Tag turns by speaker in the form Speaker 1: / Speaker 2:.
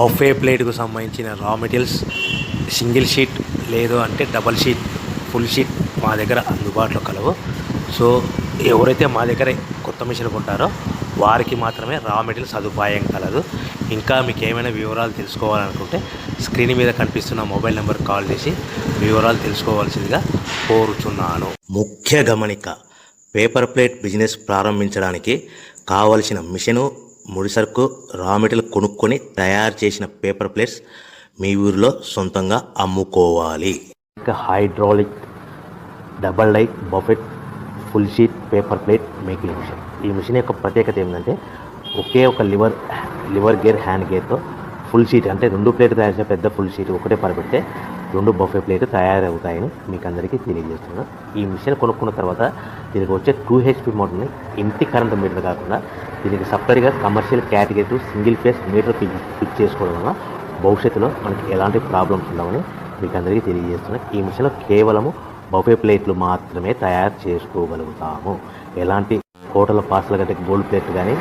Speaker 1: Buffet ప్లేట్కు సంబంధించిన రా materials single sheet లేదు అంటే డబల్ షీట్ ఫుల్ షీట్ మా దగ్గర అందుబాటులో కలవు. సో ఎవరైతే మా దగ్గర కొత్త మిషన్ కొంటారో వారికి మాత్రమే రా మెటీరియల్ సదుపాయం కలదు. ఇంకా మీకు ఏమైనా వివరాలు తెలుసుకోవాలనుకుంటే స్క్రీన్ మీద కనిపిస్తున్న మొబైల్ నెంబర్ కాల్ చేసి వివరాలు తెలుసుకోవాల్సిందిగా కోరుచున్నాను. ముఖ్య గమనిక: పేపర్ ప్లేట్ బిజినెస్ ప్రారంభించడానికి కావలసిన మిషను, ముడిసరుకు, రా మెటీరియల్ కొనుక్కొని తయారు చేసిన పేపర్ ప్లేట్స్ మీ ఊరిలో సొంతంగా అమ్ముకోవాలి. ఇంకా hydraulic, double die, buffet, full sheet paper plate making machine. ఈ మిషన్ యొక్క ప్రత్యేకత ఏంటంటే ఒకే ఒక లివర్ గేర్, హ్యాండ్ గేర్తో ఫుల్ షీట్ అంటే 2 ప్లేట్లు తయారు చేసే పెద్ద ఫుల్ షీట్ ఒకటే పరబెడితే 2 బఫే ప్లేట్ తయారవుతాయని మీకు అందరికీ తెలియజేస్తున్నాను. ఈ మిషన్ కొనుక్కున్న తర్వాత దీనికి వచ్చే 2 HP మోటార్ని ఇంటి కరెంట్ మీటర్ కాకుండా దీనికి సపరేట్గా commercial category single phase metre fix చేసుకోవడం వల్ల భవిష్యత్తులో మనకి ఎలాంటి ప్రాబ్లమ్స్ ఉండవని మీకు అందరికీ తెలియజేస్తున్నాను. ఈ మిషన్లో కేవలము బఫే ప్లేట్లు మాత్రమే తయారు చేసుకోగలుగుతాము. ఎలాంటి హోటల్ పార్సల్ గట్టే గోల్డ్ ప్లేట్ కానీ